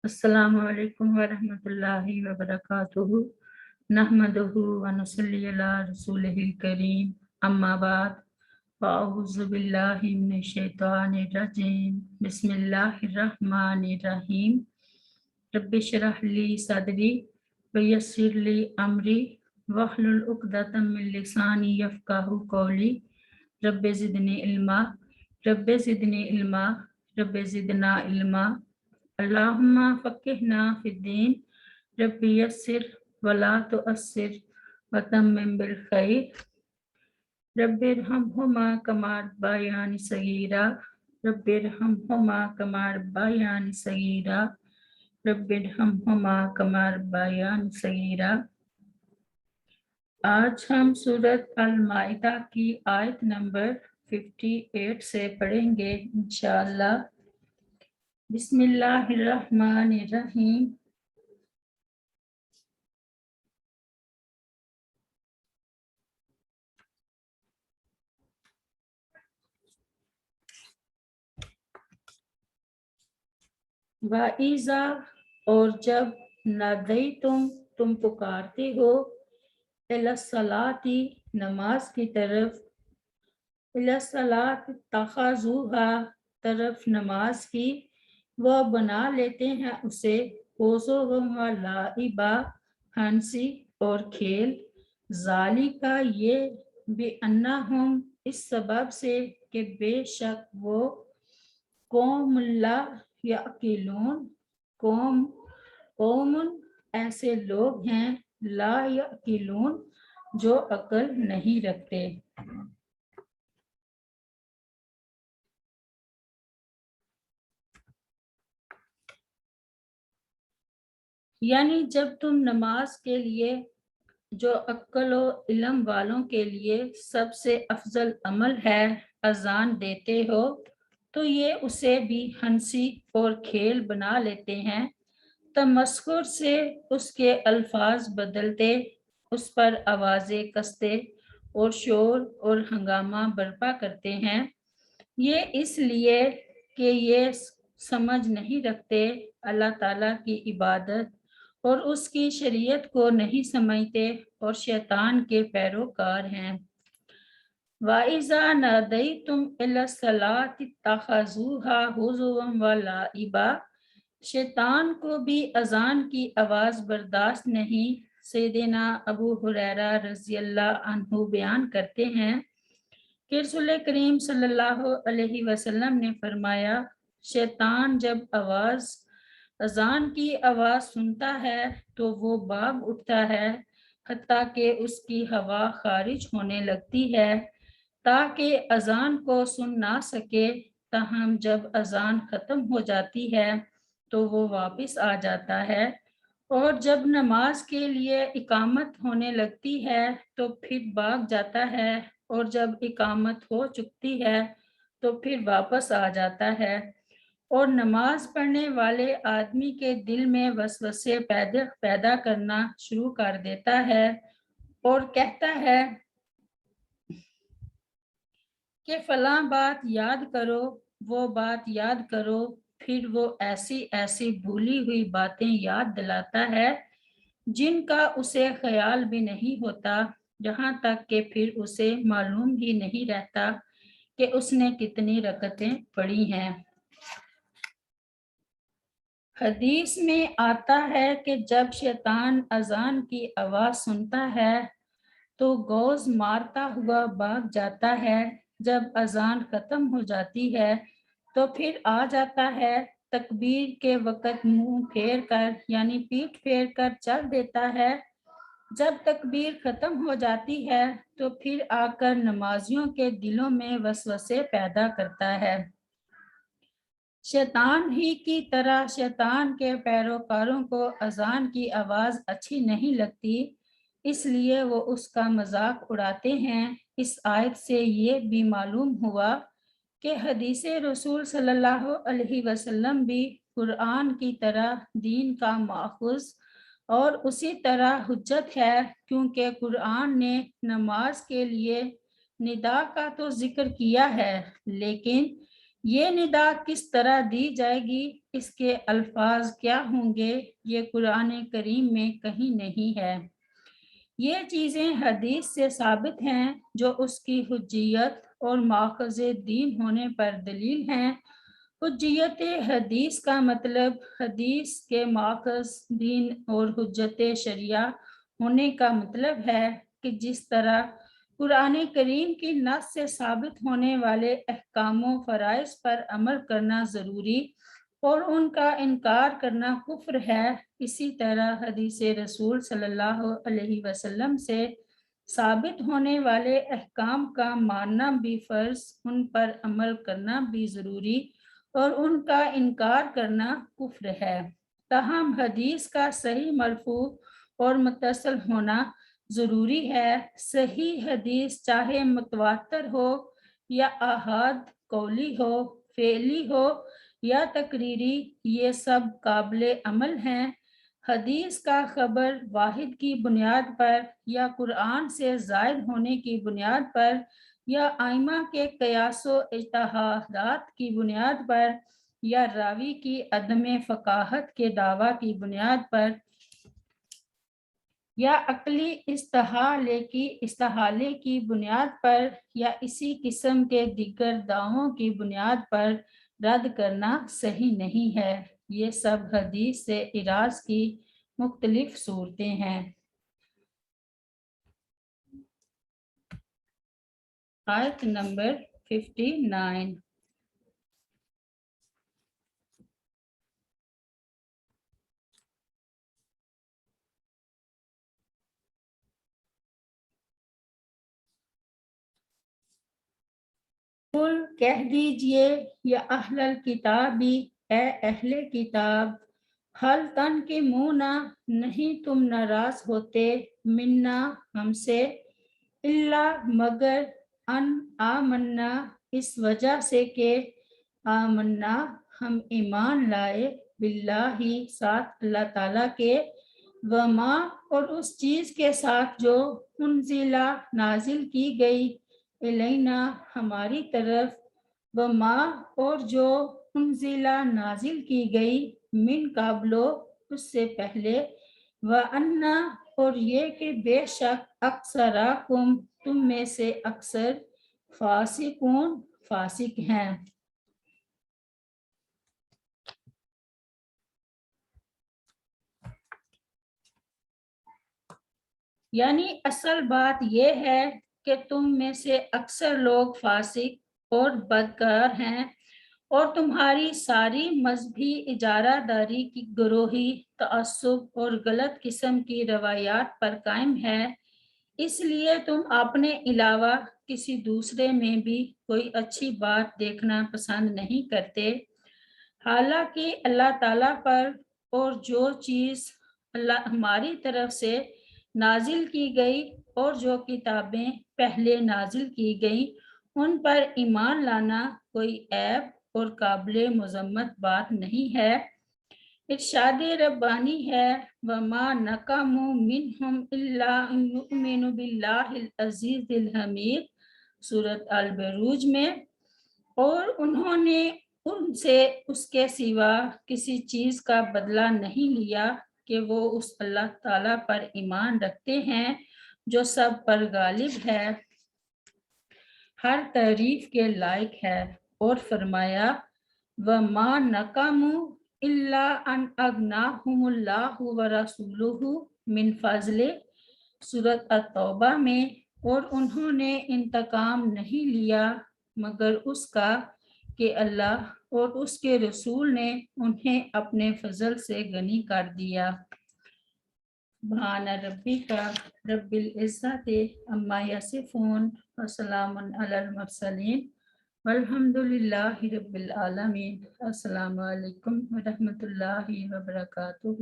अस्सलामु अलैकुम वरहमतुल्लाहि वबरकातुहू नहमदुहू व नुसल्ली अला रसूलिहिल करीम अम्मा बाद फ़अऊज़ु बिल्लाहि मिनश शैतानिर रजीम बिस्मिल्लाहिर रहमानिर रहीम रब्बि इश्रह ली सदरी व यस्सिर ली अमरी वहलुल उक़दतम मिन लिसानी यफ़क़हू क़ौली रब्बि ज़िदनी इल्मा रब्बि ज़िदनी इल्मा रब्बि ज़िदना इल्मा अल्लाहुम्मा फ़क़्हिना फ़िद्दीन रब्बि यस्सिर वला तुअस्सिर व तम्मिम बिल खैर रब्बिरहमहुमा कमा रब्बयानी सगीरा रब्बिरहमहुमा कमा रब्बयानी सगीरा रब्बिरहमहुमा कमा रब्बयानी सगीरा। आज हम सूरत अल-माइदा की आयत नंबर 58 से पढ़ेंगे इंशाअल्लाह। बिस्मिल्लाहिर्रहमानिर्रहीम। वाइज़ा और जब नादई तुम पुकारते हो इलस्सलाती नमाज की तरफ इलस्सलात तख़ज़ूहा तरफ नमाज की वह बना लेते हैं उसे हुज़ुवन व लाइबा हंसी और खेल ज़ालिका ये बिअन्नहुम इस सबब से कि बेशक वो कौम ला यअकिलून कौम ऐसे लोग हैं ला यअकिलून जो अक्ल नहीं रखते। यानी जब तुम नमाज के लिए जो अक्ल व इल्म वालों के लिए सबसे अफजल अमल है अजान देते हो तो ये उसे भी हंसी और खेल बना लेते हैं। तमस्कुर से उसके अल्फाज बदलते उस पर आवाज़ें कसते और शोर और हंगामा बर्पा करते हैं। ये इसलिए कि ये समझ नहीं रखते अल्लाह ताला की इबादत और उसकी शरीयत को नहीं समझते और शैतान के पैरोकार हैं। वाइज़ा नादईतुम इलस्सलाति तख़ज़ूहा हुज़ुवन व लाइबा। शैतान को भी अजान की आवाज़ बर्दाश्त नहीं। सैयदना अबू हुरैरा रज़ियल्लाहु अन्हु बयान करते हैं कि रसूल करीम सल्लल्लाहु अलैहि वसल्लम ने फरमाया, शैतान जब अजान की आवाज़ सुनता है तो वो भाग उठता है हत्ता कि उसकी हवा खारिज होने लगती है ताकि अजान को सुन ना सके। ताहम जब अजान ख़त्म हो जाती है तो वो वापस आ जाता है और जब नमाज के लिए इकामत होने लगती है तो फिर भाग जाता है और जब इकामत हो चुकती है तो फिर वापस आ जाता है और नमाज पढ़ने वाले आदमी के दिल में वसवसे पैदा करना शुरू कर देता है और कहता है कि फलां बात याद करो, वो बात याद करो। फिर वो ऐसी ऐसी भूली हुई बातें याद दिलाता है जिनका उसे ख्याल भी नहीं होता, जहाँ तक कि फिर उसे मालूम ही नहीं रहता कि उसने कितनी रकतें पढ़ी हैं। हदीस में आता है कि जब शैतान अजान की आवाज़ सुनता है तो गौज़ मारता हुआ भाग जाता है। जब अजान ख़त्म हो जाती है तो फिर आ जाता है। तकबीर के वक़्त मुंह फेर कर यानी पीठ फेर कर चल देता है। जब तकबीर ख़त्म हो जाती है तो फिर आकर नमाजियों के दिलों में वसवसे पैदा करता है। शैतान ही की तरह शैतान के पैरोकारों को अजान की आवाज़ अच्छी नहीं लगती, इसलिए वो उसका मजाक उड़ाते हैं। इस आयत से ये भी मालूम हुआ कि हदीस रसूल सल्लल्लाहु अलैहि वसल्लम भी कुरान की तरह दीन का माखुज़ और उसी तरह हुज्जत है, क्योंकि कुरान ने नमाज के लिए निदा का तो जिक्र किया है लेकिन یہ ندا کس طرح دی جائے گی، اس کے الفاظ کیا ہوں گے، یہ قرآن کریم میں کہیں نہیں ہے۔ یہ چیزیں حدیث سے ثابت ہیں جو اس کی حجیت اور ماخذ دین ہونے پر دلیل ہیں۔ حجیت حدیث کا مطلب حدیث کے ماخذ دین اور حجت شریعہ ہونے کا مطلب ہے کہ جس طرح قرآن کریم کی نص سے ثابت ہونے والے احکام و فرائض پر عمل کرنا ضروری اور ان کا انکار کرنا کفر ہے، اسی طرح حدیث رسول صلی اللہ علیہ وسلم سے ثابت ہونے والے احکام کا ماننا بھی فرض، ان پر عمل کرنا بھی ضروری اور ان کا انکار کرنا کفر ہے۔ تاہم حدیث کا صحیح مرفوع اور متصل ہونا ضروری ہے۔ صحیح حدیث چاہے متواتر ہو یا احاد، قولی ہو، فعلی ہو یا تقریری، یہ سب قابل عمل ہیں۔ حدیث کا خبر واحد کی بنیاد پر یا قرآن سے زائد ہونے کی بنیاد پر یا ائمہ کے قیاس و اجتہادات کی بنیاد پر یا راوی کی عدم فقاہت کے دعویٰ کی بنیاد پر یا عقلی استحالے کی بنیاد پر یا اسی قسم کے دیگر دعووں کی بنیاد پر رد کرنا صحیح نہیں ہے۔ یہ سب حدیث سے اعراض کی مختلف صورتیں ہیں۔ آیت نمبر 59۔ قل کہہ دیجئے یا اہل الکتابی، اے اہل کتاب، حل تنقمون نہیں تم ناراض ہوتے، منا ہم سے، الا مگر ان آمنا اس وجہ سے کہ آمنا ہم ایمان لائے، باللہ ساتھ اللہ تعالیٰ کے، وما اور اس چیز کے ساتھ جو انزلہ نازل کی گئی، الینا ہماری طرف، وما اور جو انزلہ نازل کی گئی، من قبلو اس سے پہلے، وَأَنَّا اور یہ کہ بے شک اکثرکم تم میں سے اکثر، فاسقون فاسق ہیں۔ یعنی اصل بات یہ ہے کہ تم میں سے اکثر لوگ فاسق اور بدکار ہیں اور تمہاری ساری مذہبی اجارہ داری کی گروہی تعصب اور غلط قسم کی روایات پر قائم ہے، اس لیے تم اپنے علاوہ کسی دوسرے میں بھی کوئی اچھی بات دیکھنا پسند نہیں کرتے، حالانکہ اللہ تعالیٰ پر اور جو چیز اللہ ہماری طرف سے نازل کی گئی اور جو کتابیں پہلے نازل کی گئیں ان پر ایمان لانا کوئی عیب اور قابل مذمت بات نہیں ہے۔ ارشاد ربانی ہے، وَمَا نَقَمُوا مِنْهُمْ إِلَّا أَن يُؤْمِنُوا بِاللَّهِ الْعَزِيزِ الْحَمِيدِ سورۃ البروج میں، اور انہوں نے ان سے اس کے سوا کسی چیز کا بدلہ نہیں لیا کہ وہ اس اللہ تعالیٰ پر ایمان رکھتے ہیں جو سب پر غالب ہے، ہر تعریف کے لائق ہے، اور فرمایا وَمَا نَقَمُوا إِلَّا أَنْ أَغْنَاهُمُ اللَّهُ وَرَسُولُهُ مِنْ فَضْلِهِ سورۃ التوبہ میں، اور انہوں نے انتقام نہیں لیا مگر اس کا کہ اللہ اور اس کے رسول نے انہیں اپنے فضل سے غنی کر دیا۔ سبحان ربک رب العزت عما یصفون وسلام علی المرسلین والحمد للہ رب العالمین۔ السلام علیکم ورحمۃ اللہ وبرکاتہ۔